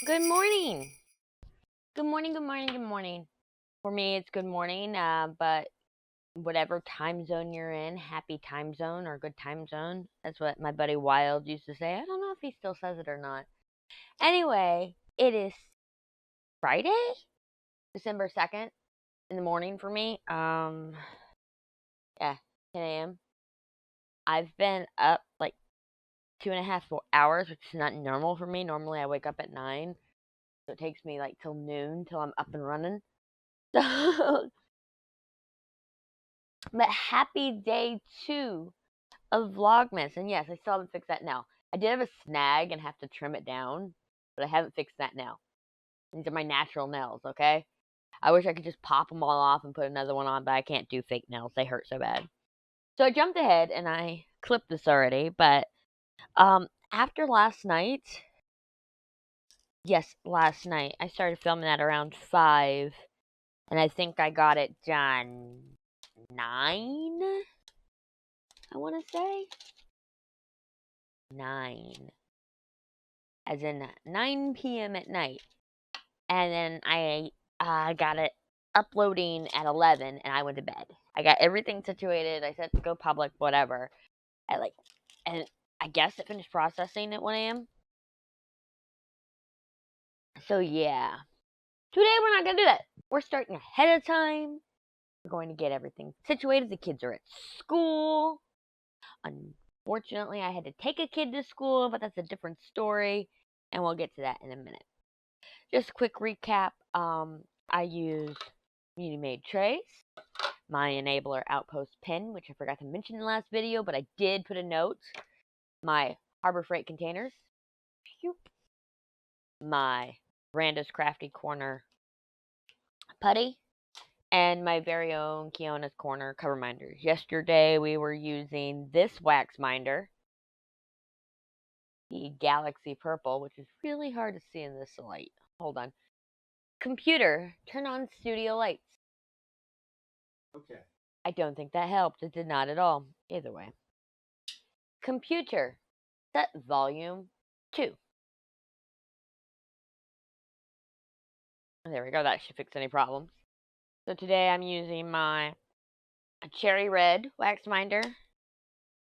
Good morning. Good morning, good morning, good morning. For me, it's good morning, but whatever time zone you're in, happy time zone or good time zone. That's what my buddy Wild used to say. I don't know if he still says it or not. Anyway, it is Friday, December 2nd in the morning for me. Yeah, 10 a.m. I've been up like 2.5 hours, which is not normal for me. Normally I wake up at 9, so it takes me like till noon till I'm up and running. So but happy day 2 of Vlogmas. And yes, I still haven't fixed that now. I did have a snag and have to trim it down, but I haven't fixed that now. These are my natural nails, okay? I wish I could just pop them all off and put another one on, but I can't do fake nails. They hurt so bad. So I jumped ahead and I clipped this already, but after last night, yes, last night, I started filming at around 5, and I think I got it done 9, I want to say. 9. As in 9 p.m. at night. And then I got it uploading at 11 and I went to bed. I got everything situated. I said to go public, whatever. And I guess it finished processing at 1 a.m. So yeah. Today we're not going to do that. We're starting ahead of time. We're going to get everything situated. The kids are at school. Unfortunately, I had to take a kid to school, but that's a different story. And we'll get to that in a minute. Just a quick recap. I use Community Made Trace, my Enabler Outpost pin, which I forgot to mention in the last video, but I did put a note. My Harbor Freight containers, my Branda's Crafty Corner putty, and my very own Kiona's Corner cover minders. Yesterday we were using this wax minder, the Galaxy Purple, which is really hard to see in this light. Hold on. Computer, turn on studio lights. Okay. I don't think that helped. It did not at all. Either way. Computer, set volume 2. There we go. That should fix any problems. So today I'm using my cherry red wax minder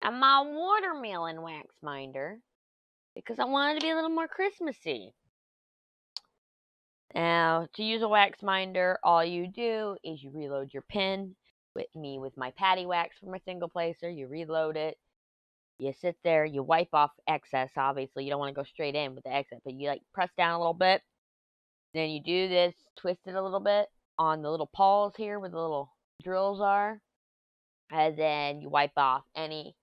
and my watermelon wax minder because I wanted to be a little more Christmassy. Now, to use a wax minder, all you do is you reload your pen. With my patty wax for my single placer, you reload it. You sit there, you wipe off excess. Obviously, you don't want to go straight in with the excess, but you like press down a little bit. Then you do this, twist it a little bit on the little pawls here where the little drills are. And then you wipe off any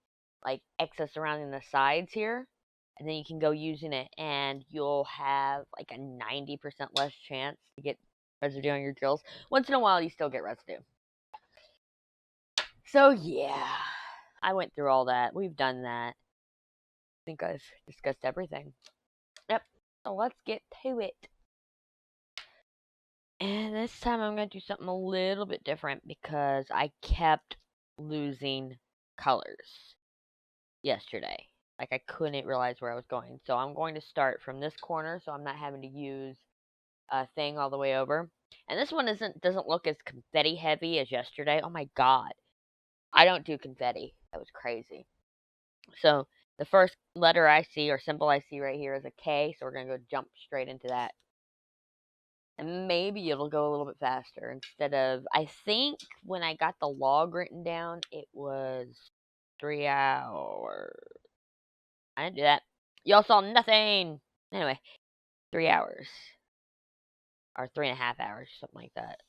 like excess surrounding the sides here. And then you can go using it, and you'll have like a 90% less chance to get residue on your drills. Once in a while, you still get residue. So yeah, I went through all that. We've done that. I think I've discussed everything. Yep. So let's get to it. And this time I'm going to do something a little bit different because I kept losing colors yesterday. Like I couldn't realize where I was going. So I'm going to start from this corner so I'm not having to use a thing all the way over. And this one doesn't look as confetti heavy as yesterday. Oh my god. I don't do confetti. That was crazy. So the first letter I see or symbol I see right here is a K, so we're going to go jump straight into that. And maybe it'll go a little bit faster instead of, I think when I got the log written down, it was 3 hours. I didn't do that. Y'all saw nothing. Anyway, 3 hours. Or 3.5 hours, something like that.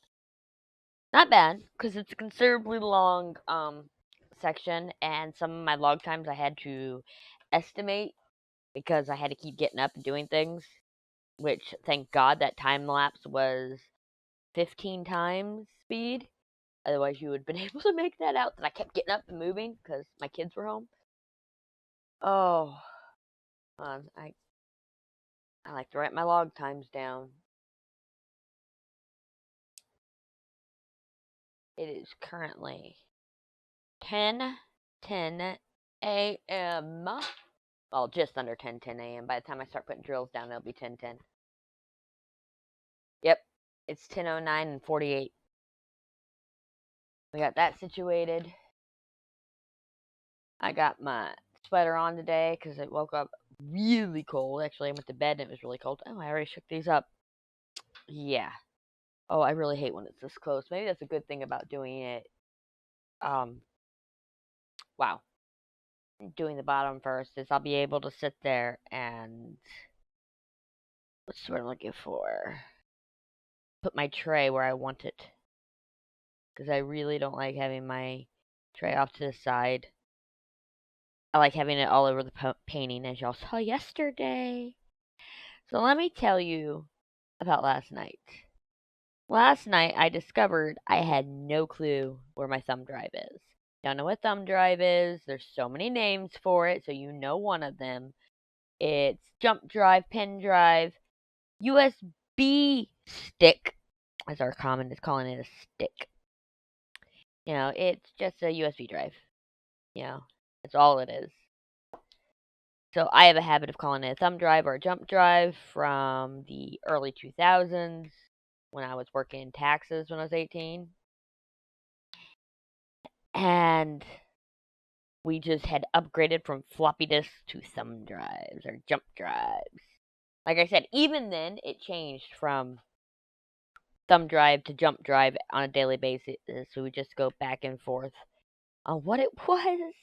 Not bad, because it's a considerably long section, and some of my log times I had to estimate because I had to keep getting up and doing things. Which, thank God, that time lapse was 15 times speed. Otherwise, you would have been able to make that out that I kept getting up and moving because my kids were home. Oh, I like to write my log times down. It is currently 10:10 a.m. Well, just under 10:10 a.m. By the time I start putting drills down, it'll be 10:10. It's 10:09 and 48. We got that situated. I got my sweater on today because I woke up really cold. Actually, I went to bed and it was really cold. Oh, I already shook these up. Yeah. Oh, I really hate when it's this close. Maybe that's a good thing about doing it. Wow. Doing the bottom first is I'll be able to sit there and what's what I'm looking for? Put my tray where I want it. Because I really don't like having my tray off to the side. I like having it all over the painting, as y'all saw yesterday. So let me tell you about last night. Last night, I discovered I had no clue where my thumb drive is. Don't know what thumb drive is. There's so many names for it, so you know one of them. It's jump drive, pen drive, USB stick, as our common is calling it, a stick. It's just a USB drive. That's all it is. So I have a habit of calling it a thumb drive or a jump drive from the early 2000s when I was working in taxes when I was 18. And we just had upgraded from floppy disks to thumb drives or jump drives. Like I said, even then it changed from thumb drive to jump drive on a daily basis. So we just go back and forth on what it was.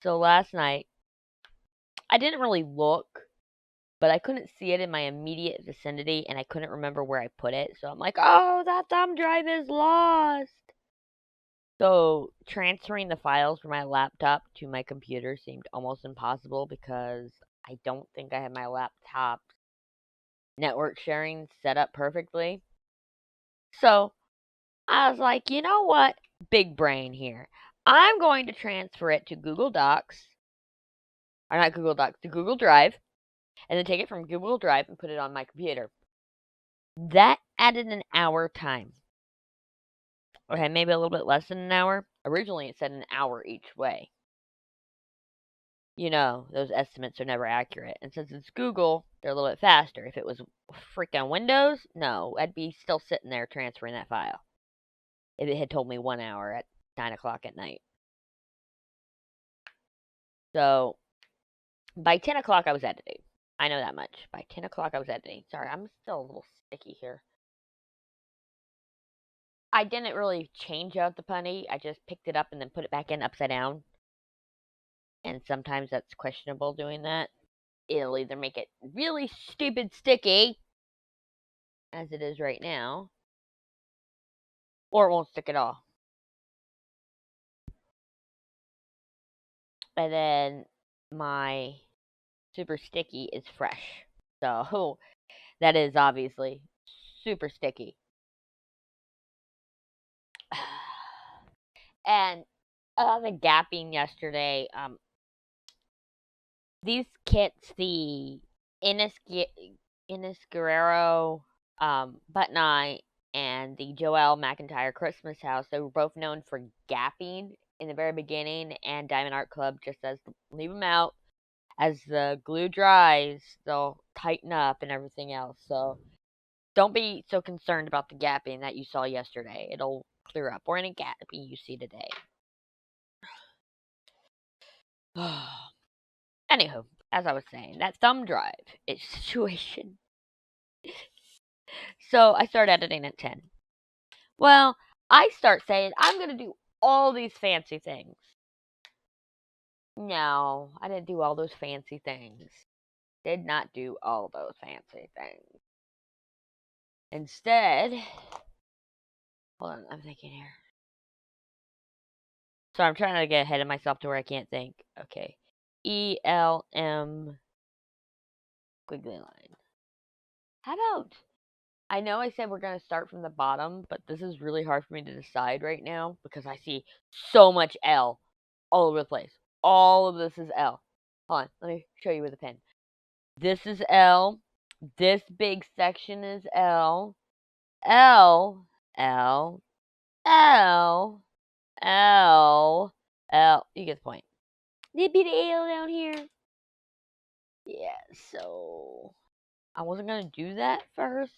So last night, I didn't really look, but I couldn't see it in my immediate vicinity, and I couldn't remember where I put it. So I'm like, oh, that thumb drive is lost. So transferring the files from my laptop to my computer seemed almost impossible because I don't think I have my laptop's network sharing set up perfectly. So I was like, you know what? Big brain here. I'm going to transfer it to Google Docs, or not Google Docs, to Google Drive, and then take it from Google Drive and put it on my computer. That added an hour time. Okay, maybe a little bit less than an hour. Originally, it said an hour each way. Those estimates are never accurate. And since it's Google, they're a little bit faster. If it was freaking Windows, no, I'd be still sitting there transferring that file. If it had told me 1 hour at 9 o'clock at night. So, by 10 o'clock, I was editing. I know that much. By 10 o'clock, I was editing. Sorry, I'm still a little sticky here. I didn't really change out the punny. I just picked it up and then put it back in upside down. And sometimes that's questionable doing that. It'll either make it really stupid sticky, as it is right now, or it won't stick at all. And then my super sticky is fresh. So that is obviously super sticky. And the gapping yesterday, these kits, the Ines Guerrero Button Eye and the Joelle McIntyre Christmas House, they were both known for gapping in the very beginning, and Diamond Art Club just says leave them out. As the glue dries, they'll tighten up and everything else. So don't be so concerned about the gapping that you saw yesterday. It'll clear up, or any gapping you see today. Anywho, as I was saying, that thumb drive is situation. So I start editing at 10. Well, I start saying I'm going to do all these fancy things. No, I didn't do all those fancy things. Did not do all those fancy things. Instead, hold on, I'm thinking here. So I'm trying to get ahead of myself to where I can't think. Okay. ELM squiggly line. How about, I know I said we're going to start from the bottom, but this is really hard for me to decide right now because I see so much L all over the place. All of this is L. Hold on, let me show you with a pen. This is L. This big section is L. L. L. L. L. L. You get the point. There'd be the L down here. Yeah, so I wasn't going to do that first.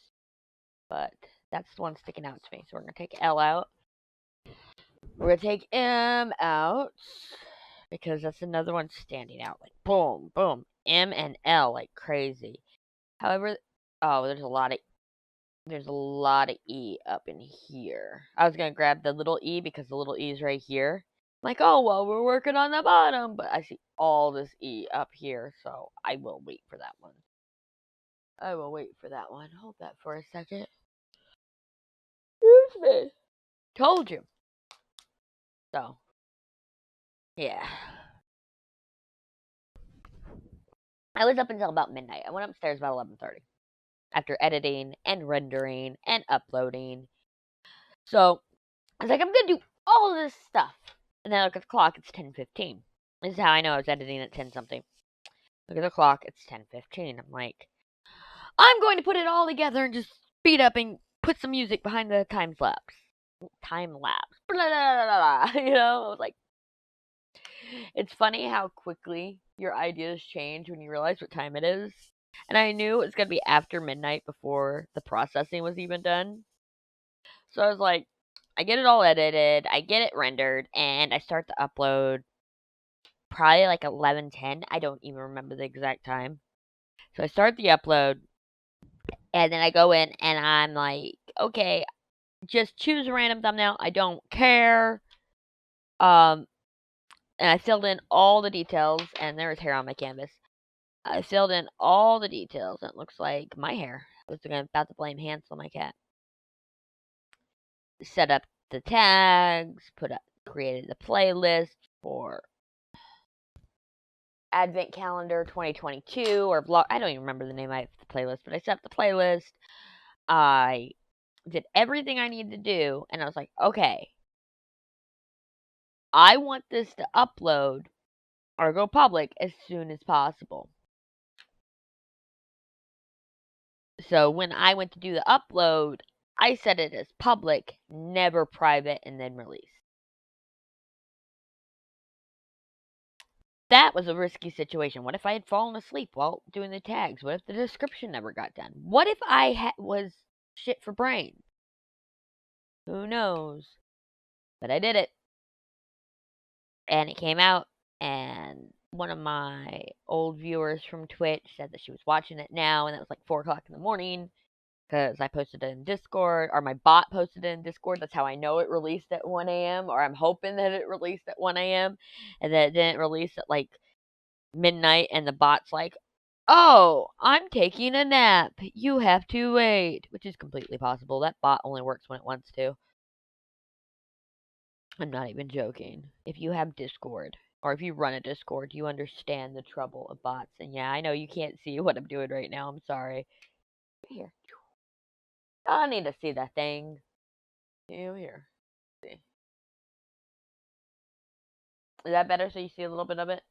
but that's the one sticking out to me. So we're going to take L out. We're going to take M out because that's another one standing out. Like, boom, boom. M and L like crazy. However, oh, there's a lot of E up in here. I was going to grab the little E because the little E is right here. I'm like, oh, well, we're working on the bottom. But I see all this E up here, so I will wait for that one. Hold that for a second. Excuse me. Told you. So, yeah. I was up until about midnight. I went upstairs about 11:30 after editing and rendering and uploading. So, I was like, I'm going to do all of this stuff. And then I look at the clock, it's 10:15. This is how I know I was editing at 10 something. Look at the clock, it's 10:15. I'm like, I'm going to put it all together and just speed up and put some music behind the time lapse. Blah, blah, blah, blah. You know, I was like, it's funny how quickly your ideas change when you realize what time it is. And I knew it was going to be after midnight before the processing was even done. So I was like, I get it all edited, I get it rendered, and I start the upload probably like 11:10. I don't even remember the exact time. So I start the upload, and then I go in and I'm like, okay, just choose a random thumbnail. I don't care. And I filled in all the details, and there was hair on my canvas. I filled in all the details, and it looks like my hair. I was about to blame Hansel, my cat. Set up the tags, created the playlist for Advent Calendar 2022 or vlog. I don't even remember the name of the playlist, but I set up the playlist. I did everything I needed to do, and I was like, okay, I want this to upload or go public as soon as possible. So when I went to do the upload, I set it as public, never private, and then release. That was a risky situation. What if I had fallen asleep while doing the tags? What if the description never got done? What if I was shit for brains? Who knows? But I did it. And it came out, and one of my old viewers from Twitch said that she was watching it now, and it was like 4 o'clock in the morning because I posted it in Discord, or my bot posted it in Discord. That's how I know it released at 1 a.m., or I'm hoping that it released at 1 a.m., and that it didn't release at like midnight, and the bot's like, oh, I'm taking a nap. You have to wait, which is completely possible. That bot only works when it wants to. I'm not even joking. If you have Discord, or if you run a Discord, you understand the trouble of bots. And yeah, I know you can't see what I'm doing right now. I'm sorry. Here. I need to see that thing. Here. See. Is that better so you see a little bit of it?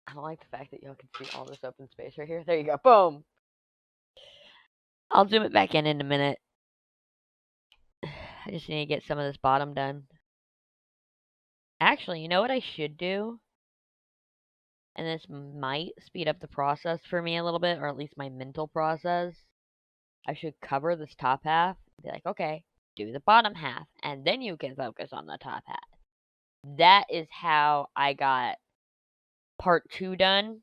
I don't like the fact that y'all can see all this open space right here. There you go. Boom. I'll zoom it back in a minute. I just need to get some of this bottom done. Actually, you know what I should do? And this might speed up the process for me a little bit, or at least my mental process. I should cover this top half. Be like, okay, do the bottom half, and then you can focus on the top half. That is how I got part 2 done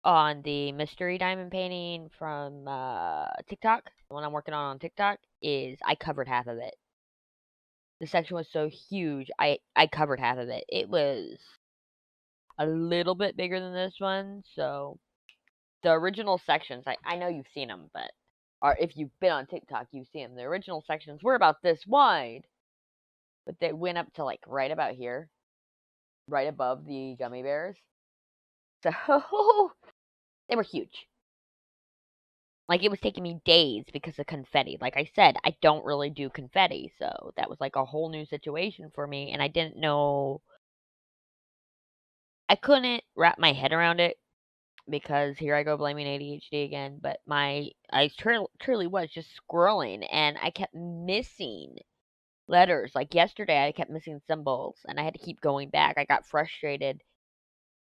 on the mystery diamond painting from TikTok. The one I'm working on TikTok is I covered half of it. The section was so huge, I covered half of it. It was a little bit bigger than this one, so the original sections, I know you've seen them, but or if you've been on TikTok, you've seen them. The original sections were about this wide, but they went up to like right about here, right above the gummy bears. So they were huge. Like, it was taking me days because of confetti. Like I said, I don't really do confetti, so that was like a whole new situation for me, and I didn't know. I couldn't wrap my head around it because here I go blaming ADHD again, but I truly was just scrolling, and I kept missing letters. Like yesterday, I kept missing symbols, and I had to keep going back. I got frustrated.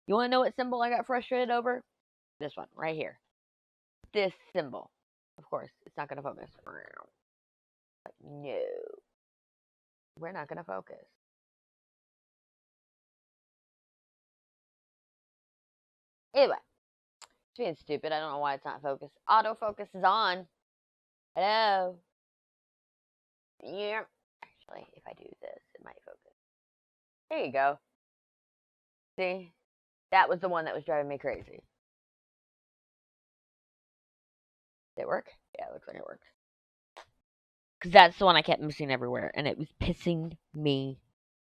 You want to know what symbol I got frustrated over? This one, right here. This symbol. Of course, it's not going to focus. But no. We're not going to focus. Anyway. It's being stupid. I don't know why it's not focused. Autofocus is on. Hello. Yeah. Actually, if I do this, it might focus. There you go. See? That was the one that was driving me crazy. Did it work? Yeah, it looks like it works. Because that's the one I kept missing everywhere, and it was pissing me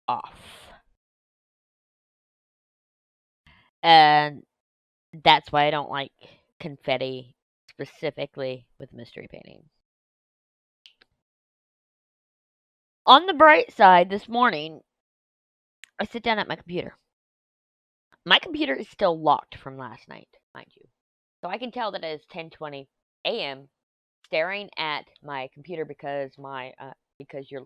off. And that's why I don't like confetti specifically with mystery painting. On the bright side, this morning, I sit down at my computer. My computer is still locked from last night, mind you. So I can tell that it is 10:20 a.m. staring at my computer because your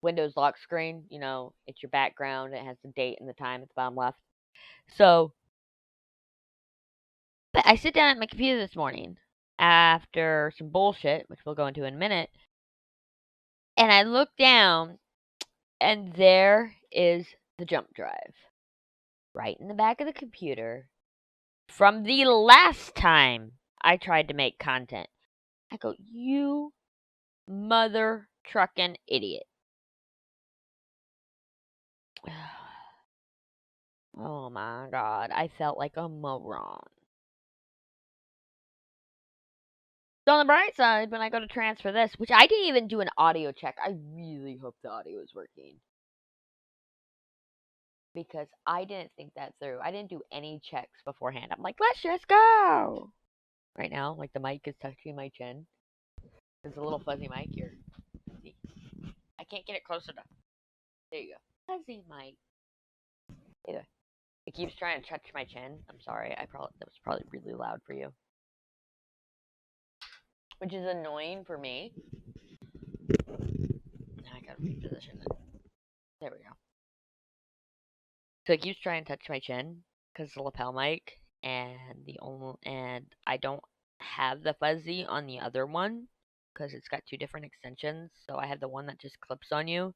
Windows lock screen, it's your background, it has the date and the time at the bottom left. So, but I sit down at my computer this morning after some bullshit, which we'll go into in a minute, and I look down and there is the jump drive right in the back of the computer from the last time I tried to make content. I go, you mother trucking idiot. Oh my god, I felt like a moron. So on the bright side, when I go to transfer this, which I didn't even do an audio check, I really hope the audio is working. Because I didn't think that through. I didn't do any checks beforehand. I'm like, let's just go. Right now, like the mic is touching my chin. There's a little fuzzy mic here. See? I can't get it close enough. There you go. Fuzzy mic. Either. It keeps trying to touch my chin. I'm sorry. That was probably really loud for you. Which is annoying for me. Now I gotta reposition it. There we go. So it keeps trying to touch my chin because it's a lapel mic, and I don't have the fuzzy on the other one because it's got two different extensions. So I have the one that just clips on you,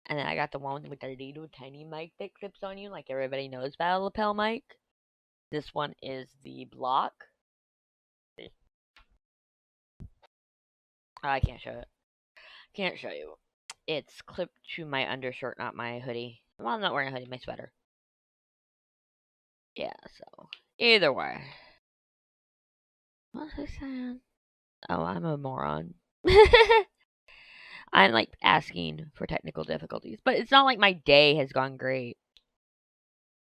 and then I got the one with the little tiny mic that clips on you, like everybody knows about a lapel mic. This one is the block. See? Oh, I can't show it. Can't show you. It's clipped to my undershirt, not my hoodie. Well, I'm not wearing a hoodie, my sweater. Yeah, so either way. What was I saying? Oh, I'm a moron. I'm like asking for technical difficulties, but it's not like my day has gone great.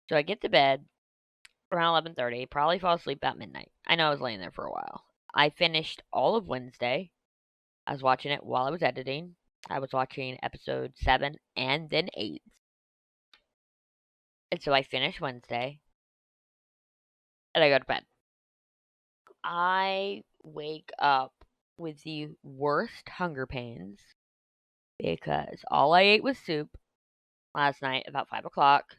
So I get to bed around 11:30, probably fall asleep about midnight. I know I was laying there for a while. I finished all of Wednesday. I was watching it while I was editing. I was watching episode 7 and then 8. And so I finished Wednesday and I go to bed. I wake up with the worst hunger pains because all I ate was soup last night about 5 o'clock.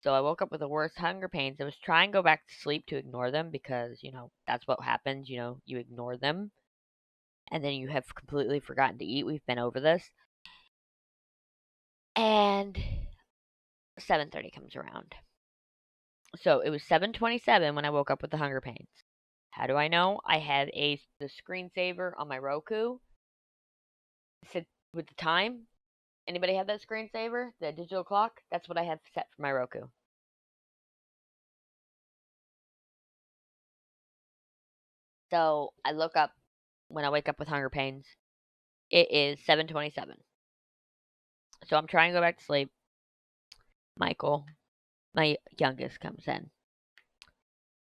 So I woke up with the worst hunger pains. I was trying to go back to sleep to ignore them because, that's what happens. You ignore them and then you have completely forgotten to eat. We've been over this. And 7:30 comes around. So it was 7:27 when I woke up with the hunger pains. How do I know? I have the screensaver on my Roku. Set with the time. Anybody have that screensaver? The digital clock? That's what I have set for my Roku. So I look up when I wake up with hunger pains. It is 7:27. So I'm trying to go back to sleep. Michael, my youngest, comes in.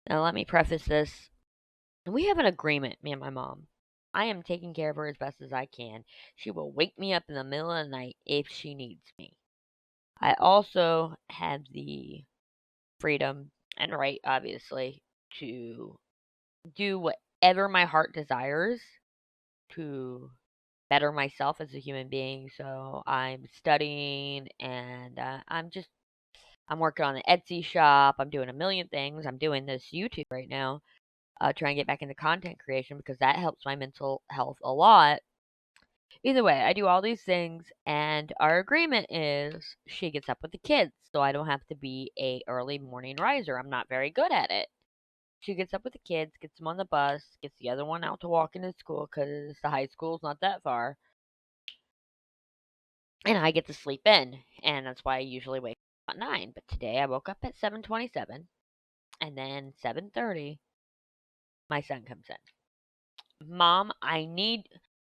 Now let me preface this. We have an agreement, me and my mom. I am taking care of her as best as I can. She will wake me up in the middle of the night if she needs me. I also have the freedom and right, obviously, to do whatever my heart desires to better myself as a human being. So I'm studying and I'm working on the Etsy shop. I'm doing a million things. I'm doing this YouTube right now. try and get back into content creation because that helps my mental health a lot. Either way, I do all these things, and our agreement is she gets up with the kids, so I don't have to be a early morning riser. I'm not very good at it. She gets up with the kids, gets them on the bus, gets the other one out to walk into school because the high school's not that far, and I get to sleep in, and that's why I usually wake up at 9. But today I woke up at 7:27, and then 7:30, my son comes in. Mom,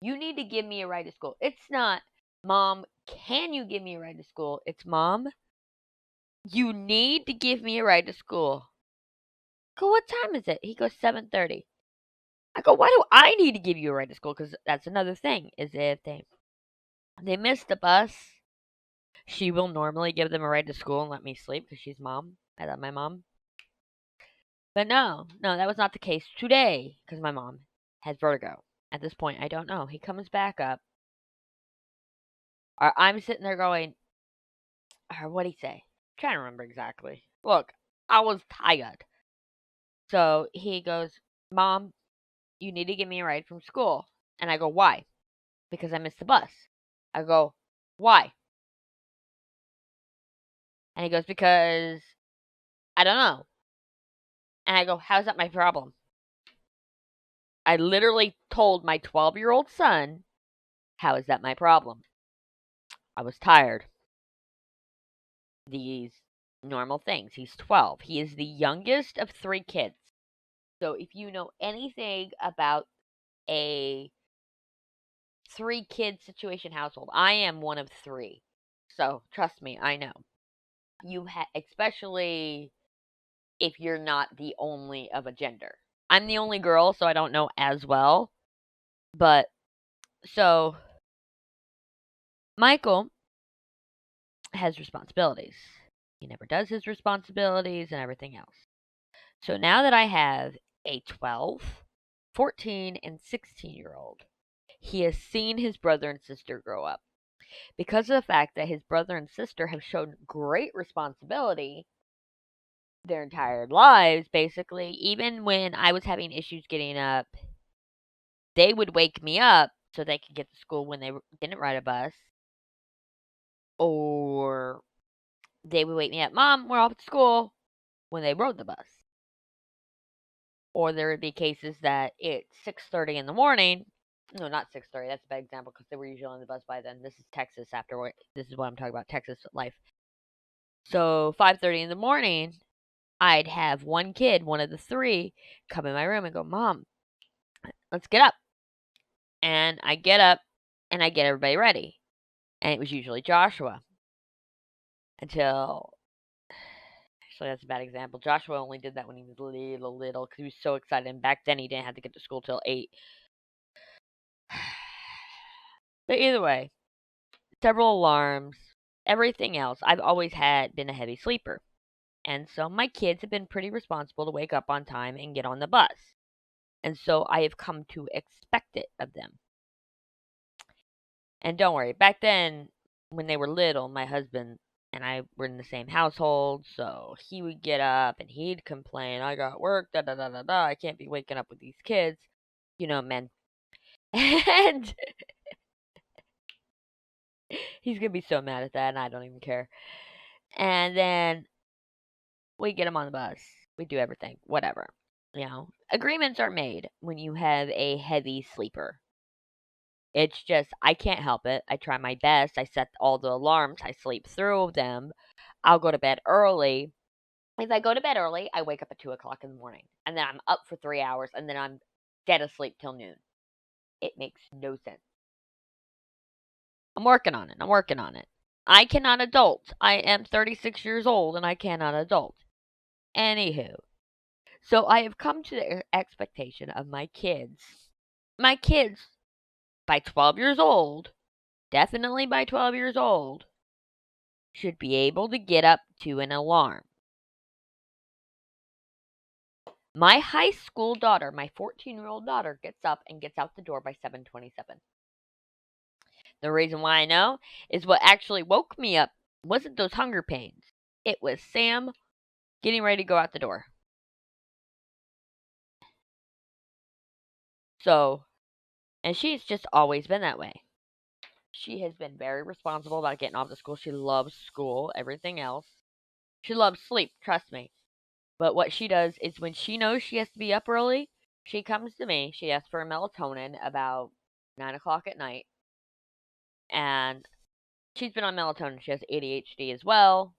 you need to give me a ride to school. It's not, Mom, can you give me a ride to school? It's, Mom, you need to give me a ride to school. I go, what time is it? He goes, 7:30. I go, why do I need to give you a ride to school? Because that's another thing, is if they miss the bus, she will normally give them a ride to school and let me sleep because she's mom. I love my mom. But no, that was not the case today because my mom has vertigo. At this point, I don't know. He comes back up. Or I'm sitting there going, or what'd he say? I'm trying to remember exactly. Look, I was tired. So he goes, Mom, you need to give me a ride from school. And I go, why? Because I missed the bus. I go, why? And he goes, because I don't know. And I go, how's that my problem? I literally told my 12-year-old son, how is that my problem? I was tired. These normal things. He's 12. He is the youngest of 3 kids. So if you know anything about a 3-kid situation household, I am one of 3. So trust me, I know. Especially if you're not the only of a gender. I'm the only girl, so I don't know as well. But so Michael has responsibilities. He never does his responsibilities and everything else. So now that I have a 12, 14, and 16-year-old, he has seen his brother and sister grow up. Because of the fact that his brother and sister have shown great responsibility their entire lives, basically, even when I was having issues getting up, they would wake me up so they could get to school when they didn't ride a bus. Or they would wake me up, Mom, we're off at school, when they rode the bus. Or there would be cases that it's 6:30 in the morning. No, not 6:30. That's a bad example because they were usually on the bus by then. This is Texas afterward. This is what I'm talking about, Texas life. So 5:30 in the morning, I'd have one kid, one of the 3, come in my room and go, Mom, let's get up. And I get up and I get everybody ready. And it was usually Joshua. Until, actually, that's a bad example. Joshua only did that when he was little because he was so excited. And back then he didn't have to get to school till 8. But either way, several alarms, everything else. I've always been a heavy sleeper. And so my kids have been pretty responsible to wake up on time and get on the bus. And so I have come to expect it of them. And don't worry, back then, when they were little, my husband and I were in the same household, so he would get up and he'd complain, I got work, da da da da da, I can't be waking up with these kids. You know, men. And he's gonna be so mad at that, and I don't even care. And then we get him on the bus. We do everything, whatever. You know, agreements are made when you have a heavy sleeper. It's just, I can't help it. I try my best. I set all the alarms. I sleep through them. I'll go to bed early. If I go to bed early, I wake up at 2 o'clock in the morning. And then I'm up for 3 hours. And then I'm dead asleep till noon. It makes no sense. I'm working on it. I cannot adult. I am 36 years old and I cannot adult. Anywho. So I have come to the expectation of my kids. My kids, by 12 years old, definitely by 12 years old, should be able to get up to an alarm. My high school daughter, my 14-year-old daughter, gets up and gets out the door by 7:27. The reason why I know is what actually woke me up wasn't those hunger pains. It was Sam getting ready to go out the door. So, and she's just always been that way. She has been very responsible about getting off to school. She loves school, everything else. She loves sleep, trust me. But what she does is when she knows she has to be up early, she comes to me. She asks for melatonin about 9 o'clock at night. And she's been on melatonin. She has ADHD as well.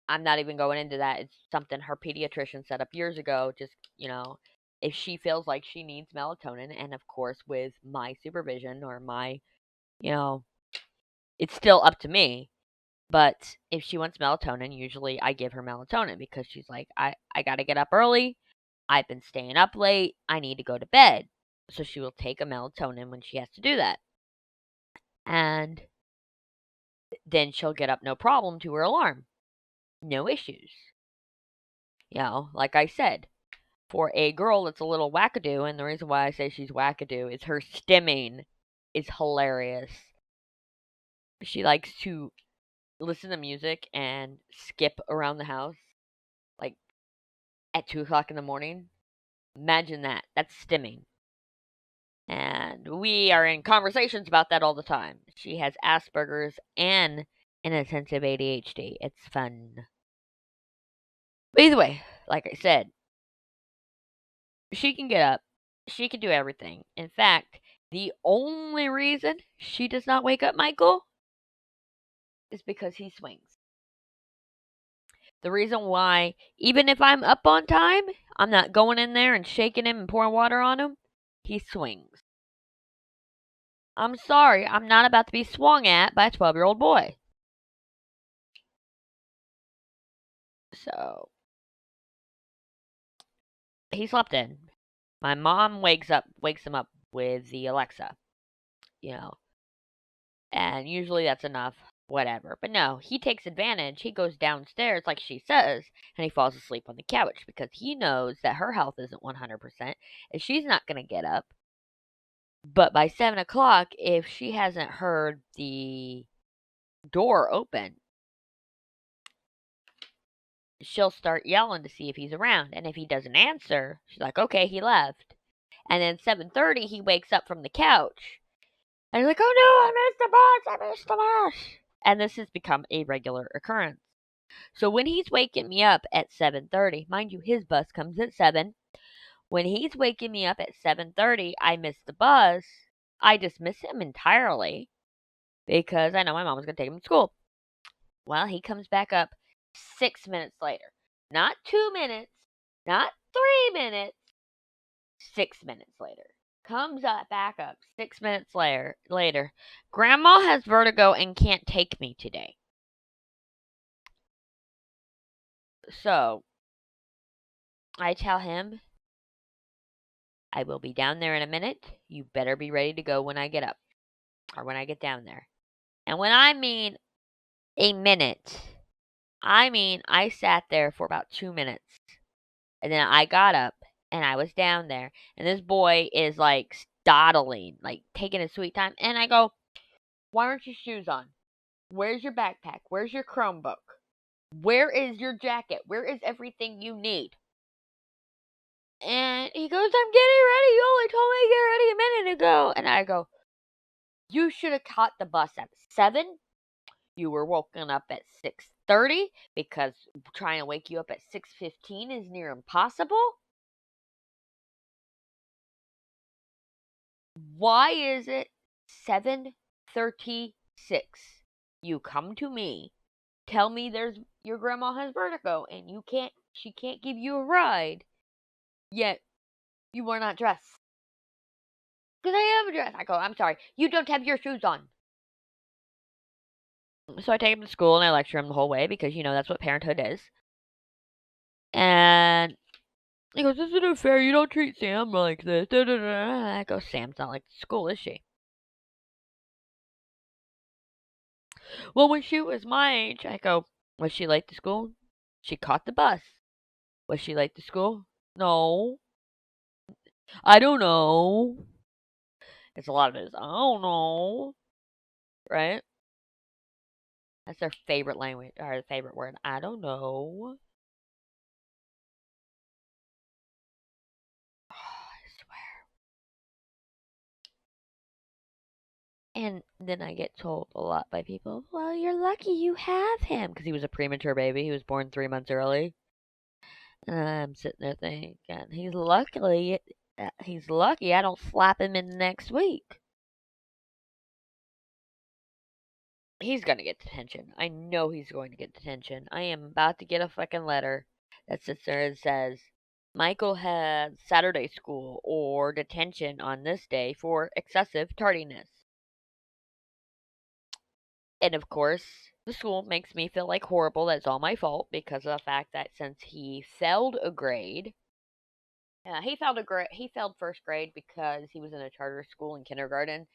I'm not even going into that. It's something her pediatrician set up years ago. Just, if she feels like she needs melatonin, and of course, with my supervision or my, you know, it's still up to me. But if she wants melatonin, usually I give her melatonin because she's like, I got to get up early. I've been staying up late. I need to go to bed. So she will take a melatonin when she has to do that. And then she'll get up no problem to her alarm. No issues. Like I said, for a girl that's a little wackadoo, and the reason why I say she's wackadoo is her stimming is hilarious. She likes to listen to music and skip around the house, like at 2 o'clock in the morning. Imagine that. That's stimming. And we are in conversations about that all the time. She has Asperger's and inattentive ADHD. It's fun. But either way, like I said, she can get up. She can do everything. In fact, the only reason she does not wake up Michael is because he swings. The reason why, even if I'm up on time, I'm not going in there and shaking him and pouring water on him, he swings. I'm sorry, I'm not about to be swung at by a 12-year-old boy. So, he slept in. My mom wakes him up with the Alexa, and usually that's enough, whatever. But no, he takes advantage. He goes downstairs, like she says, and he falls asleep on the couch because he knows that her health isn't 100%, and she's not going to get up. But by 7 o'clock, if she hasn't heard the door open, she'll start yelling to see if he's around. And if he doesn't answer, she's like, okay, he left. And then 7:30, he wakes up from the couch. And he's like, oh no, I missed the bus, I missed the bus. And this has become a regular occurrence. So when he's waking me up at 7:30, mind you, his bus comes at 7. When he's waking me up at 7:30, I miss the bus. I dismiss him entirely because I know my mom was going to take him to school. Well, he comes back up 6 minutes later. Not 2 minutes, not 3 minutes, 6 minutes later. Comes up back up 6 minutes later. Grandma has vertigo and can't take me today. So, I tell him, I will be down there in a minute. You better be ready to go when I get up or when I get down there. And when I mean a minute, I mean I sat there for about 2 minutes. And then I got up and I was down there. And this boy is like dawdling, like taking his sweet time. And I go, why aren't your shoes on? Where's your backpack? Where's your Chromebook? Where is your jacket? Where is everything you need? And he goes, I'm getting ready. You only told me to get ready a minute ago. And I go, you should have caught the bus at 7. You were woken up at 6:30 because trying to wake you up at 6:15 is near impossible. Why is it 7:36? You come to me, tell me your grandma has vertigo and she can't give you a ride, yet you are not dressed. Because I am dressed. I go, I'm sorry, you don't have your shoes on. So I take him to school and I lecture him the whole way because, that's what parenthood is. And he goes, isn't it fair? You don't treat Sam like this. Da, da, da. I go, Sam's not like school, is she? Well, when she was my age, I go, was she late to school? She caught the bus. Was she late to school? No. I don't know. It's a lot of it is, I don't know. Right? That's their favorite language, or their favorite word. I don't know. Oh, I swear. And then I get told a lot by people, well, you're lucky you have him. Because he was a premature baby. He was born 3 months early. And I'm sitting there thinking, he's lucky I don't slap him in next week. He's going to get detention. I know he's going to get detention. I am about to get a fucking letter that sits there and says, Michael had Saturday school or detention on this day for excessive tardiness. And of course, the school makes me feel like horrible. That's all my fault because of the fact that since he failed a grade, he failed first grade because he was in a charter school in kindergarten,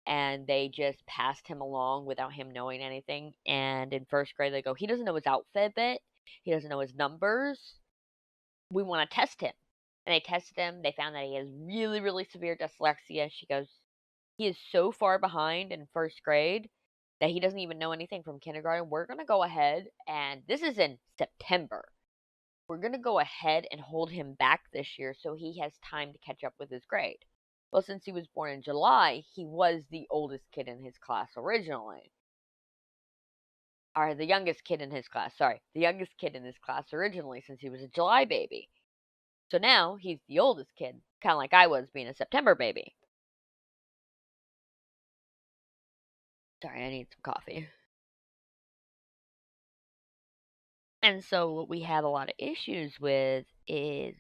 and they just passed him along without him knowing anything. And in first grade, they go, he doesn't know his alphabet, he doesn't know his numbers. We want to test him. And they tested him. They found that he has really, really severe dyslexia. She goes, he is so far behind in first grade that he doesn't even know anything from kindergarten. We're going to go ahead, and this is in September. We're going to go ahead and hold him back this year so he has time to catch up with his grade. Well, since he was born in July, he was the oldest kid in his class originally. Or the youngest kid in his class, sorry. The youngest kid in his class originally, since he was a July baby. So now he's the oldest kid, kind of like I was being a September baby. Sorry, I need some coffee. And so what we have a lot of issues with is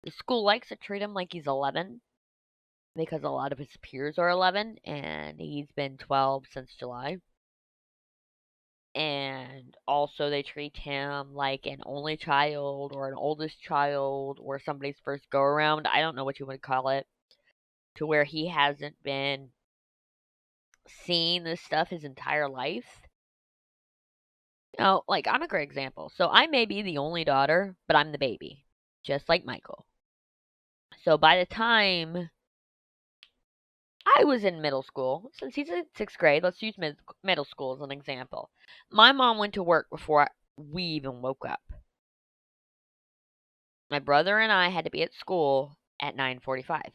the school likes to treat him like he's 11 because a lot of his peers are 11 and he's been 12 since July. And also they treat him like an only child or an oldest child or somebody's first go around. I don't know what you would call it. To where he hasn't been seeing this stuff his entire life. You know, like I'm a great example. So I may be the only daughter, but I'm the baby. Just like Michael. So by the time I was in middle school, since he's in 6th grade, let's use middle school as an example. My mom went to work before we even woke up. My brother and I had to be at school at 9:45.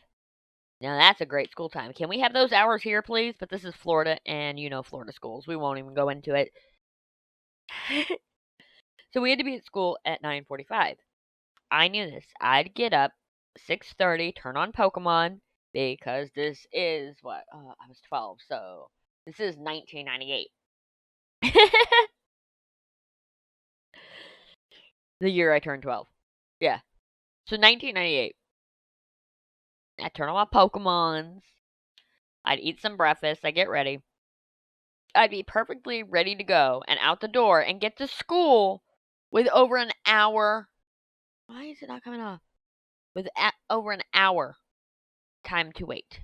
Now that's a great school time. Can we have those hours here, please? But this is Florida, and you know Florida schools. We won't even go into it. So we had to be at school at 9:45. I knew this. I'd get up 6:30, turn on Pokemon because this is what I was 12, so this is 1998. The year I turned 12. Yeah. So 1998. I turn on my Pokemons. I'd eat some breakfast. I get ready. I'd be perfectly ready to go and out the door and get to school with over an hour. Why is it not coming off? With over an hour time to wait.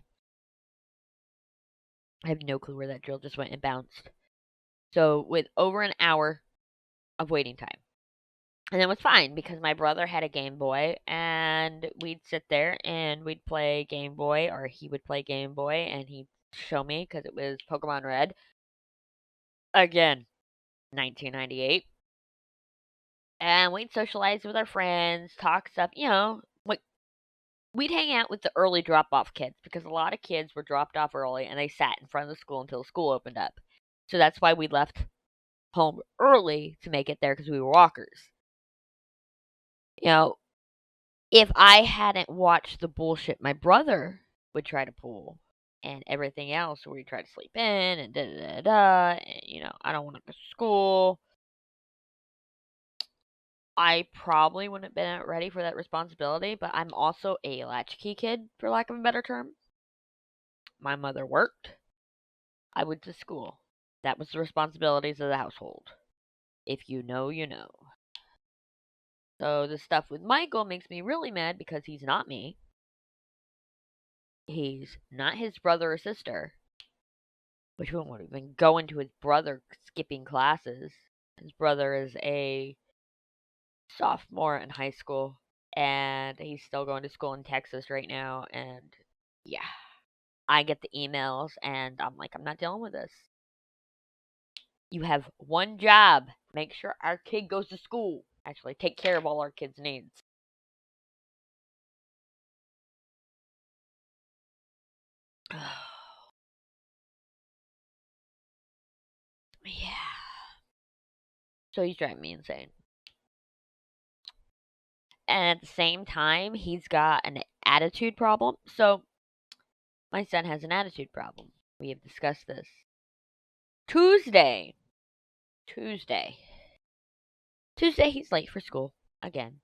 I have no clue where that drill just went and bounced. So with over an hour of waiting time. And it was fine because my brother had a Game Boy and we'd sit there and we'd play Game Boy, or he would play Game Boy and he'd show me because it was Pokemon Red. Again, 1998. And we'd socialize with our friends, talk stuff, you know, like we'd hang out with the early drop off kids because a lot of kids were dropped off early and they sat in front of the school until school opened up. So that's why we left home early to make it there because we were walkers. You know, if I hadn't watched the bullshit my brother would try to pull and everything else where he tried to sleep in and da da da da, and you know, I don't want to go to school, I probably wouldn't have been ready for that responsibility, but I'm also a latchkey kid, for lack of a better term. My mother worked. I went to school. That was the responsibilities of the household. If you know, you know. So the stuff with Michael makes me really mad because he's not me. He's not his brother or sister. Which one would even go into his brother skipping classes. His brother is a sophomore in high school, and he's still going to school in Texas right now, and yeah. I get the emails, and I'm like, I'm not dealing with this. You have one job. Make sure our kid goes to school. Actually, take care of all our kids' needs. So he's driving me insane. And at the same time, he's got an attitude problem. So my son has an attitude problem. We have discussed this. Tuesday, he's late for school again.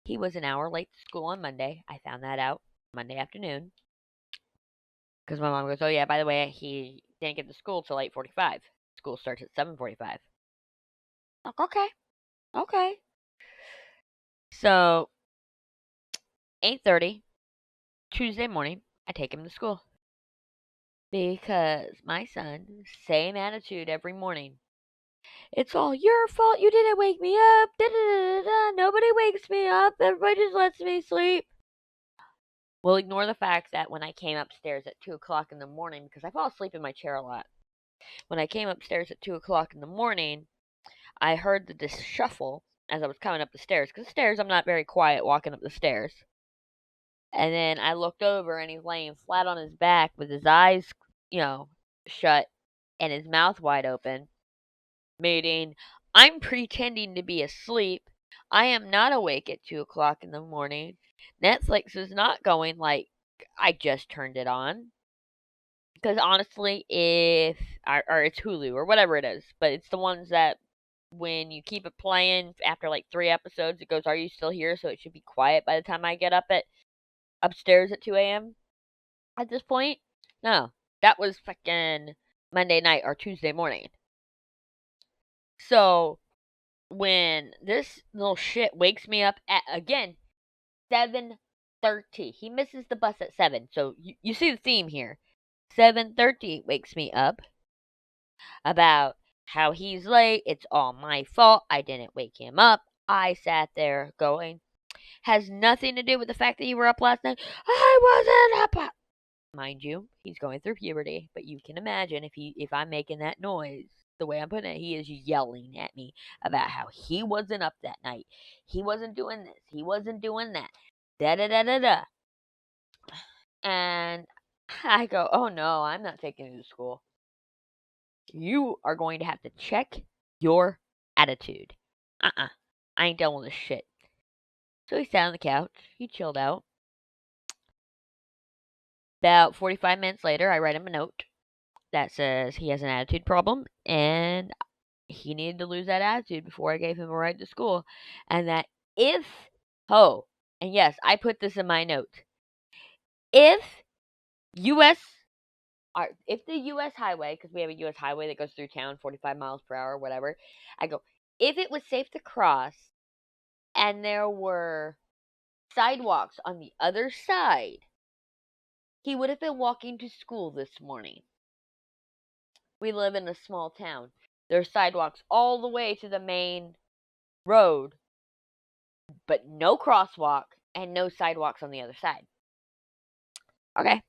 He was an hour late to school on Monday. I found that out Monday afternoon. Because my mom goes, oh yeah, by the way, he didn't get to school till 8:45. School starts at 7:45. Like, okay. So 8:30 Tuesday morning, I take him to school because my son, same attitude every morning. It's all your fault. You didn't wake me up. Da, da, da, da. Nobody wakes me up. Everybody just lets me sleep. We'll ignore the fact that when I came upstairs at 2 o'clock in the morning, because I fall asleep in my chair a lot. When I came upstairs at 2 o'clock in the morning, I heard the shuffle as I was coming up the stairs. Because the stairs, I'm not very quiet walking up the stairs. And then I looked over and he's laying flat on his back with his eyes, shut and his mouth wide open. Meaning, I'm pretending to be asleep. I am not awake at 2 o'clock in the morning. Netflix is not going like I just turned it on. Because honestly, or it's Hulu or whatever it is, but it's the ones that when you keep it playing after like 3 episodes, it goes, "Are you still here?" So it should be quiet by the time I get upstairs at 2 a.m. At this point. No, that was fucking Monday night or Tuesday morning. So when this little shit wakes me up at again 7:30, he misses the bus at 7. So you see the theme here. 7:30 wakes me up about how he's late. It's all my fault. I didn't wake him up. I sat there going, has nothing to do with the fact that you were up last night. I wasn't up. Mind you, he's going through puberty, but you can imagine if I'm making that noise the way I'm putting it, he is yelling at me about how he wasn't up that night. He wasn't doing this. He wasn't doing that. Da da da da da. And I go, oh no, I'm not taking you to school. You are going to have to check your attitude. I ain't done with this shit. So he sat on the couch. He chilled out. About 45 minutes later, I write him a note that says he has an attitude problem and he needed to lose that attitude before I gave him a ride to school. And that and yes, I put this in my note. If U.S. if the U.S. highway, because we have a U.S. highway that goes through town 45 miles per hour, whatever, I go, if it was safe to cross and there were sidewalks on the other side, he would have been walking to school this morning. We live in a small town. There are sidewalks all the way to the main road, but no crosswalk and no sidewalks on the other side. Okay.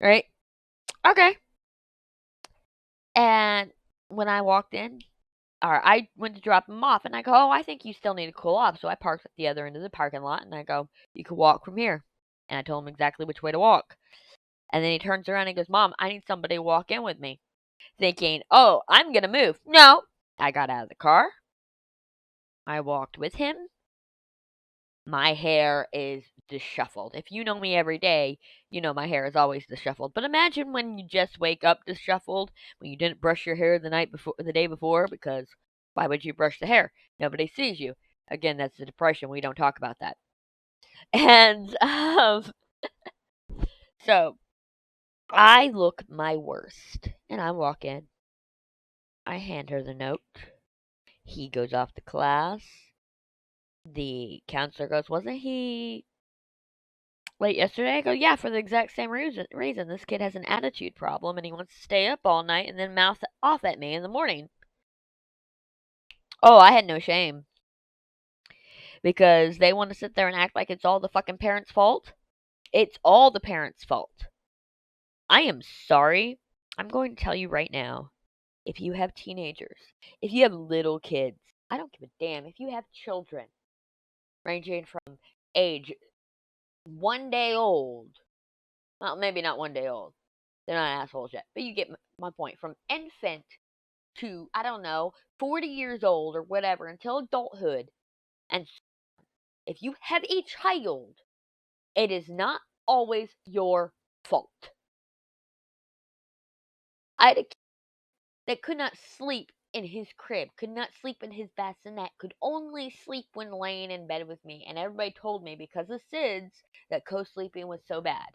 Right? Okay. And when I walked in, or I went to drop him off, and I go, oh, I think you still need to cool off. So I parked at the other end of the parking lot, and I go, you can walk from here. And I told him exactly which way to walk. And then he turns around and goes, Mom, I need somebody to walk in with me. Thinking, oh, I'm going to move. No. I got out of the car. I walked with him. My hair is disshuffled. If you know me every day, you know my hair is always disshuffled. But imagine when you just wake up disshuffled, when you didn't brush your hair the day before, because why would you brush the hair? Nobody sees you. Again, that's the depression. We don't talk about that. And so I look my worst, and I walk in. I hand her the note. He goes off to class. The counselor goes, wasn't he late yesterday? I go, yeah, for the exact same reason. This kid has an attitude problem and he wants to stay up all night and then mouth off at me in the morning. Oh, I had no shame. Because they want to sit there and act like it's all the fucking parents' fault. It's all the parents' fault. I am sorry. I'm going to tell you right now. If you have teenagers, if you have little kids, I don't give a damn. If you have children ranging from age 1 day old, well, maybe not 1 day old. They're not assholes yet. But you get my point. From infant to, I don't know, 40 years old or whatever until adulthood. And if you have a child, it is not always your fault. I had a kid that could not sleep in his crib, could not sleep in his bassinet, could only sleep when laying in bed with me. And everybody told me because of SIDS that co-sleeping was so bad.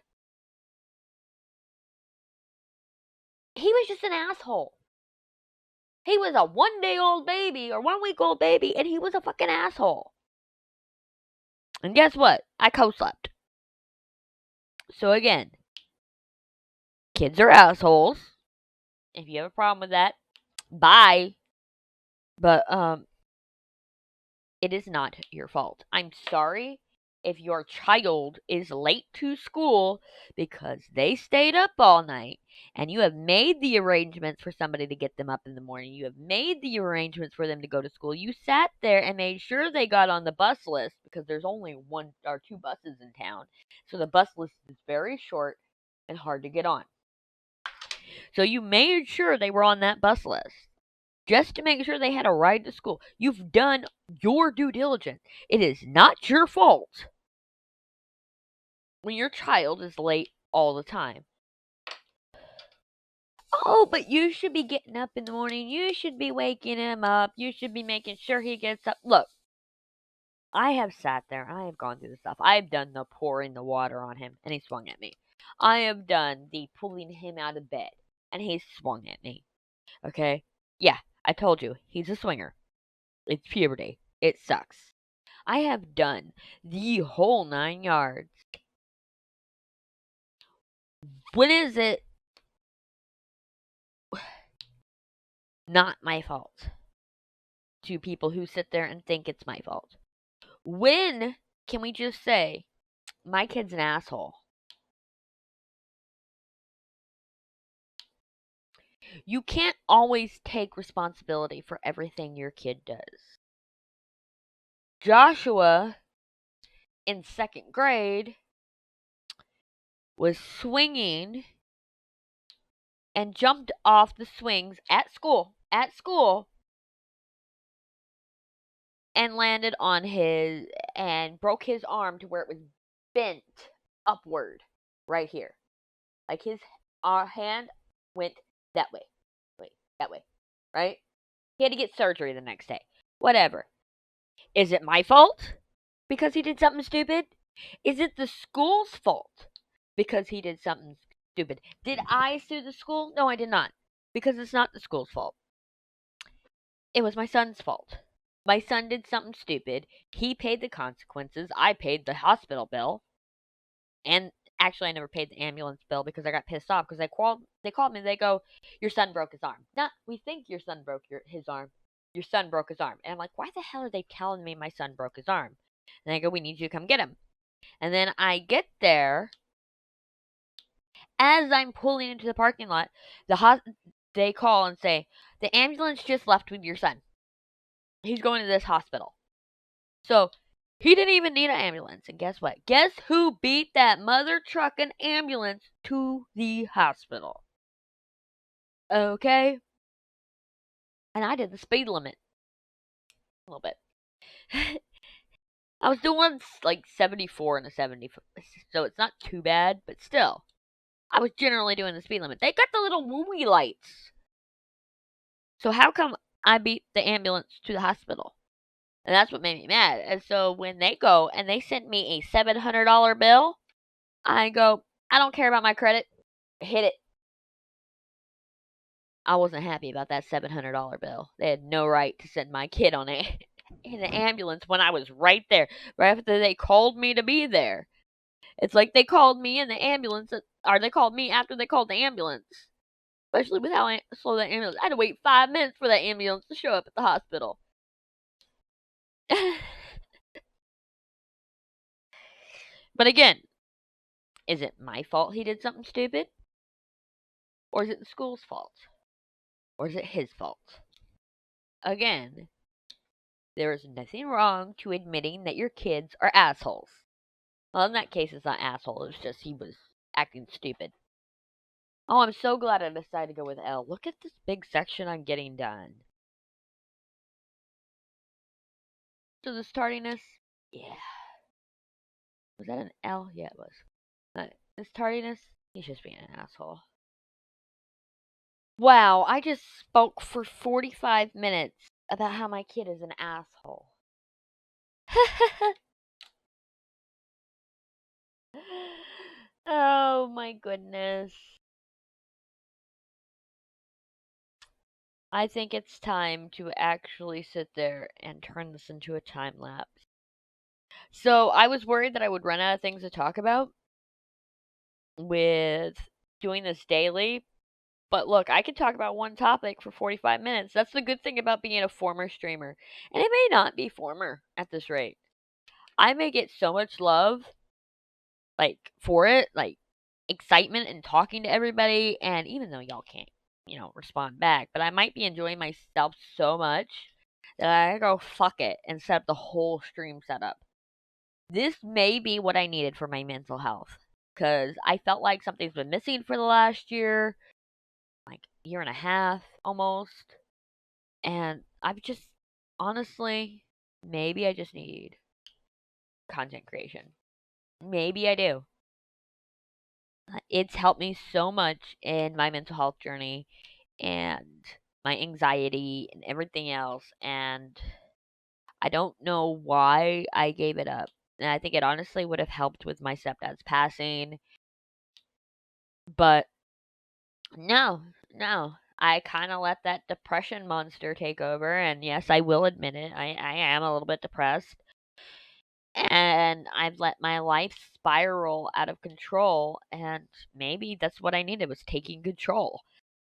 He was just an asshole. He was a 1-day-old baby or 1-week-old baby, and he was a fucking asshole. And guess what? I co-slept. So again, kids are assholes. If you have a problem with that, bye. But it is not your fault. I'm sorry if your child is late to school because they stayed up all night and you have made the arrangements for somebody to get them up in the morning. You have made the arrangements for them to go to school. You sat there and made sure they got on the bus list because there's only 1 or 2 buses in town. So the bus list is very short and hard to get on. So you made sure they were on that bus list just to make sure they had a ride to school. You've done your due diligence. It is not your fault when your child is late all the time. Oh, but you should be getting up in the morning. You should be waking him up. You should be making sure he gets up. Look, I have sat there. I have gone through the stuff. I have done the pouring the water on him, and he swung at me. I have done the pulling him out of bed, and he swung at me. Okay? Yeah, I told you, he's a swinger. It's puberty. It sucks. I have done the whole 9 yards. When is it not my fault? To people who sit there and think it's my fault. When can we just say, my kid's an asshole? You can't always take responsibility for everything your kid does. Joshua, in 2nd grade, was swinging and jumped off the swings at school, and landed on his, and broke his arm to where it was bent upward right here. Like his hand went that way, right? He had to get surgery the next day. Whatever. Is it my fault because he did something stupid? Is it the school's fault because he did something stupid? Did I sue the school? No, I did not. Because it's not the school's fault. It was my son's fault. My son did something stupid. He paid the consequences. I paid the hospital bill. And actually, I never paid the ambulance bill because I got pissed off because they called me. They go, "Your son broke his arm." Nah, we think your son broke his arm. Your son broke his arm. And I'm like, why the hell are they telling me my son broke his arm? And they go, "We need you to come get him." And then I get there. As I'm pulling into the parking lot, they call and say, "The ambulance just left with your son. He's going to this hospital." So he didn't even need an ambulance. And guess what? Guess who beat that mother trucking ambulance to the hospital? Okay? And I did the speed limit. A little bit. I was doing like 74 and a 70, so it's not too bad, but still. I was generally doing the speed limit. They got the little wooey lights. So how come I beat the ambulance to the hospital? And that's what made me mad. And so when they go and they sent me a $700 bill, I go, "I don't care about my credit. Hit it." I wasn't happy about that $700 bill. They had no right to send my kid on in the ambulance when I was right there, right after they called me to be there. It's like they called me in the ambulance, or they called me after they called the ambulance. Especially with how slow that ambulance. I had to wait 5 minutes for that ambulance to show up at the hospital. But again, is it my fault he did something stupid? Or is it the school's fault? Or is it his fault? Again, there is nothing wrong to admitting that your kids are assholes. Well, in that case, it's not asshole. It's just he was acting stupid. Oh, I'm so glad I decided to go with L. Look at this big section I'm getting done. So the tardiness, yeah. Was that an L? Yeah, it was. This tardiness, he's just being an asshole. Wow, I just spoke for 45 minutes about how my kid is an asshole. Oh my goodness. I think it's time to actually sit there and turn this into a time lapse. So I was worried that I would run out of things to talk about with doing this daily. But look, I can talk about one topic for 45 minutes. That's the good thing about being a former streamer. And it may not be former at this rate. I may get so much love, like, for it, like, excitement and talking to everybody. And even though y'all can't, respond back, but I might be enjoying myself so much that I go, fuck it, and set up the whole stream setup. This may be what I needed for my mental health. Because I felt like something's been missing for the last year, like year and a half almost. And I've just, honestly, maybe I just need content creation. Maybe I do. It's helped me so much in my mental health journey and my anxiety and everything else. And I don't know why I gave it up. And I think it honestly would have helped with my stepdad's passing. But no, no. I kind of let that depression monster take over. And yes, I will admit it. I am a little bit depressed. And I've let my life spiral out of control. And maybe that's what I needed, was taking control.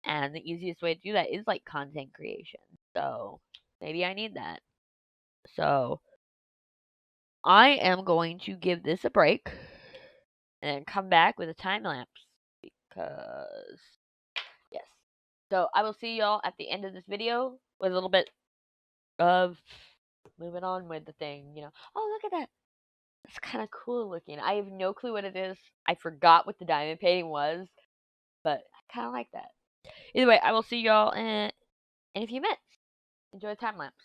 And the easiest way to do that is like content creation. So maybe I need that. So I am going to give this a break and come back with a time lapse because, yes. So I will see y'all at the end of this video with a little bit of moving on with the thing. Oh, look at that. That's kind of cool looking. I have no clue what it is. I forgot what the diamond painting was, but I kind of like that. Either way, I will see y'all in a few minutes. Enjoy the time lapse.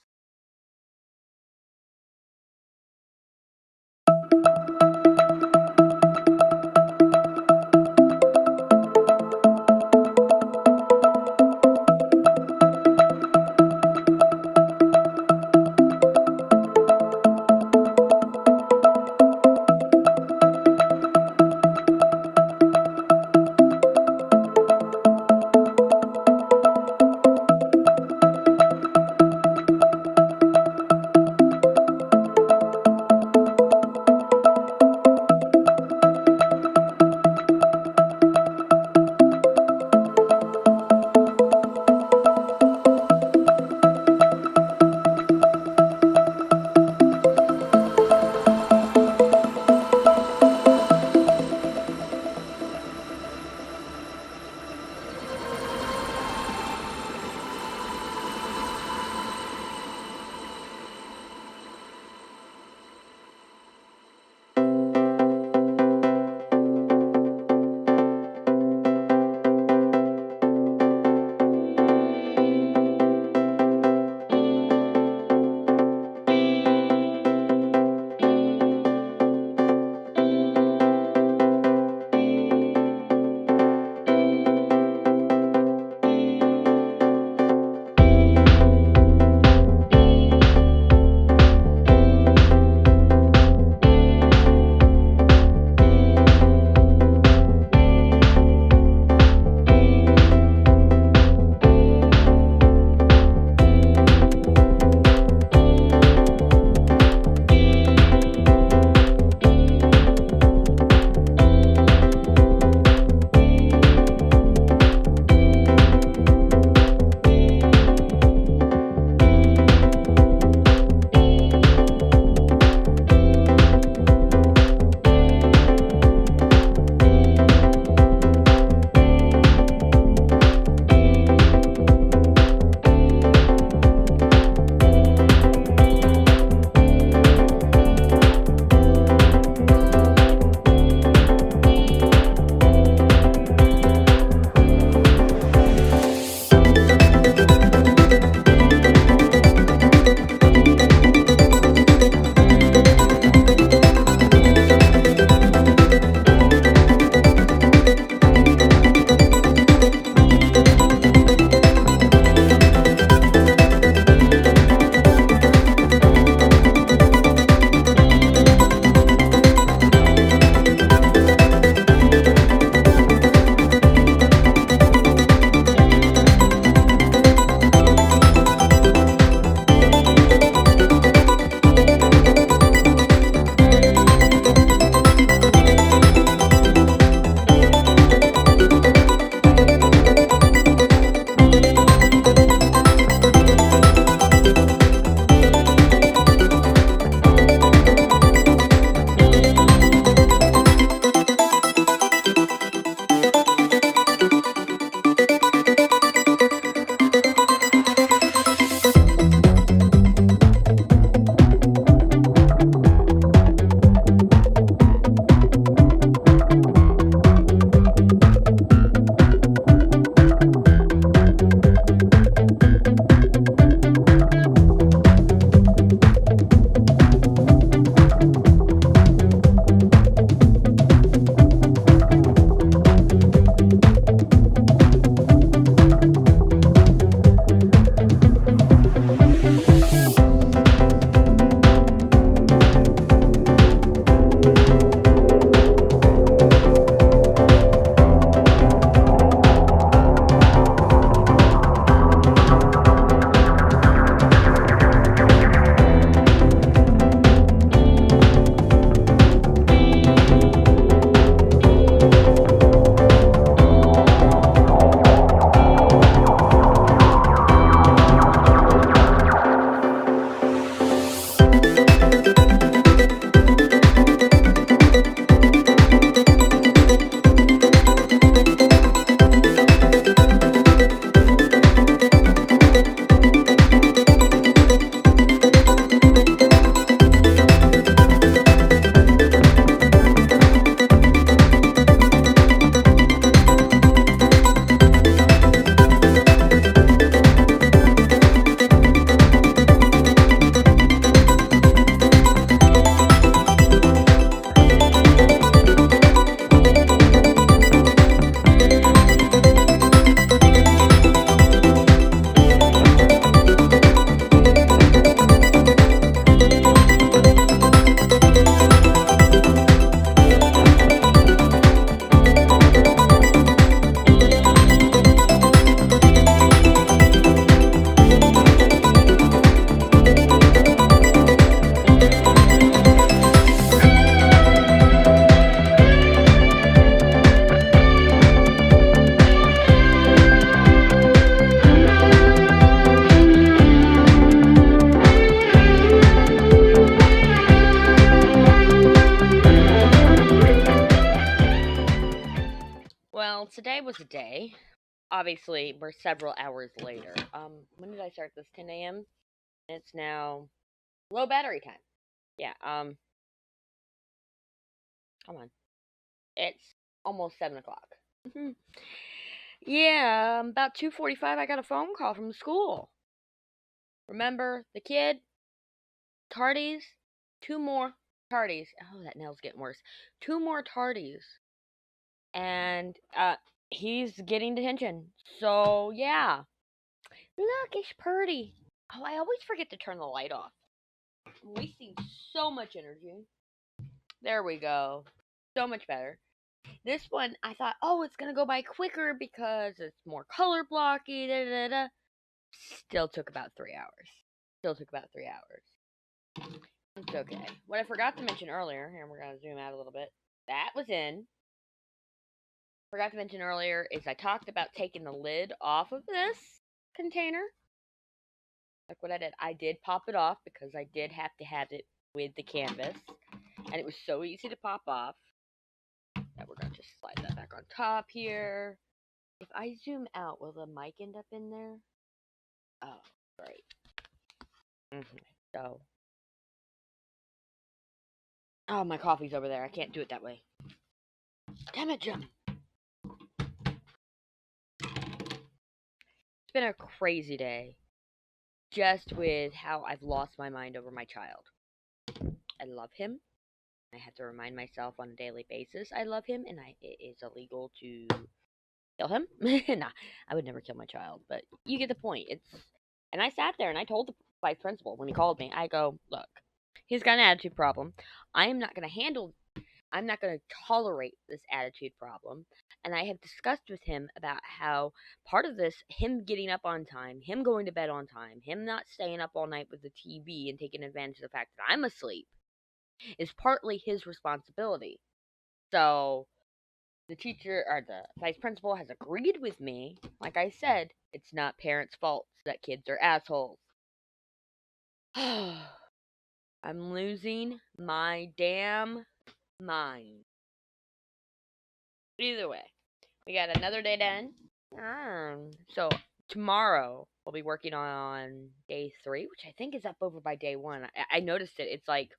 obviously, we're several hours later. When did I start this? 10 a.m. It's now low battery time. Yeah, come on. It's almost 7 o'clock. Yeah, about 2:45, I got a phone call from the school. Remember the kid? Tardies? 2 more tardies. Oh, that nail's getting worse. 2 more tardies. And, he's getting detention. So, yeah. Look, it's pretty. Oh, I always forget to turn the light off. I'm wasting so much energy. There we go. So much better. This one, I thought, oh, it's gonna go by quicker because it's more color blocky. Da, da, da. Still took about 3 hours. It's okay. What I forgot to mention earlier, and we're gonna zoom out a little bit. That was in. Forgot to mention earlier is I talked about taking the lid off of this container. Like what I did. I did pop it off because I did have to have it with the canvas. And it was so easy to pop off that we're going to just slide that back on top here. If I zoom out, will the mic end up in there? Oh, great. So. Oh, my coffee's over there. I can't do it that way. Damn it, Jim. It's been a crazy day. Just with how I've lost my mind over my child. I love him. I have to remind myself on a daily basis I love him, and it is illegal to kill him. Nah, I would never kill my child, but you get the point. And I sat there and I told the vice principal when he called me, I go, look, he's got an attitude problem. I'm not going to tolerate this attitude problem. And I have discussed with him about how part of this, him getting up on time, him going to bed on time, him not staying up all night with the TV and taking advantage of the fact that I'm asleep, is partly his responsibility. So the teacher or the vice principal has agreed with me. Like I said, it's not parents' fault that kids are assholes. I'm losing my damn mind. Either way, we got another day done. So tomorrow we'll be working on day 3, which I think is up over by day 1. I noticed it. It's like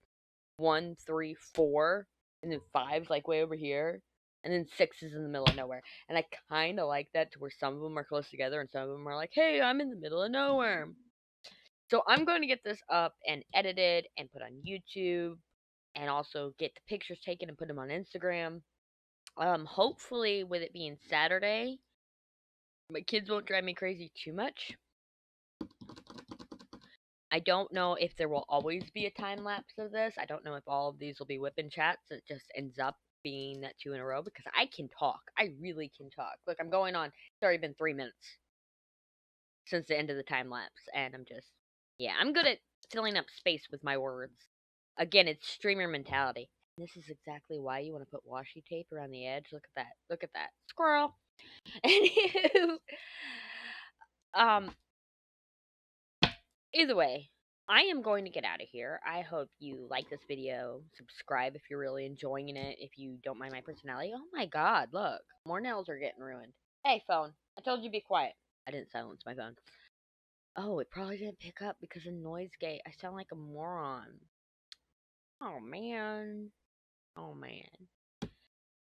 1, 3, 4, and then 5's like way over here, and then 6 is in the middle of nowhere. And I kind of like that, to where some of them are close together and some of them are like, hey, I'm in the middle of nowhere. So I'm going to get this up and edited and put on YouTube, and also get the pictures taken and put them on Instagram. Hopefully, with it being Saturday, my kids won't drive me crazy too much. I don't know if there will always be a time lapse of this. I don't know if all of these will be WIP chats. It just ends up being that 2 in a row, because I can talk. I really can talk. Look, I'm going on. It's already been 3 minutes since the end of the time lapse, and I'm good at filling up space with my words. Again, it's streamer mentality. This is exactly why you want to put washi tape around the edge. Look at that. Look at that. Squirrel. Anywho, either way, I am going to get out of here. I hope you like this video. Subscribe if you're really enjoying it. If you don't mind my personality. Oh my god, look. More nails are getting ruined. Hey, phone. I told you to be quiet. I didn't silence my phone. Oh, it probably didn't pick up because of noise gate. I sound like a moron. Oh, man. Oh, man.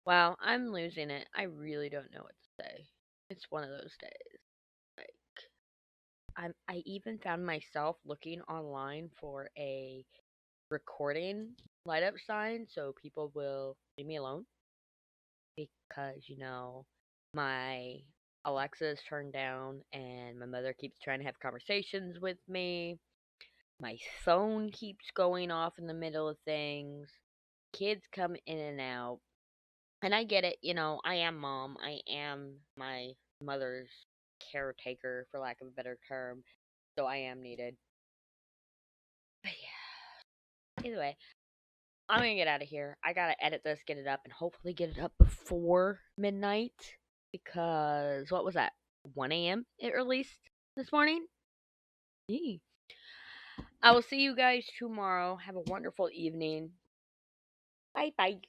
Wow, I'm losing it. I really don't know what to say. It's one of those days. Like, I even found myself looking online for a recording light up sign so people will leave me alone. Because, my Alexa is turned down and my mother keeps trying to have conversations with me. My phone keeps going off in the middle of things. Kids come in and out. And I get it, I am mom. I am my mother's caretaker, for lack of a better term. So I am needed. But yeah. Either way, I'm gonna get out of here. I gotta edit this, get it up, and hopefully get it up before midnight. Because, what was that? 1 a.m. it released this morning? Yee. I will see you guys tomorrow. Have a wonderful evening. Bye bye.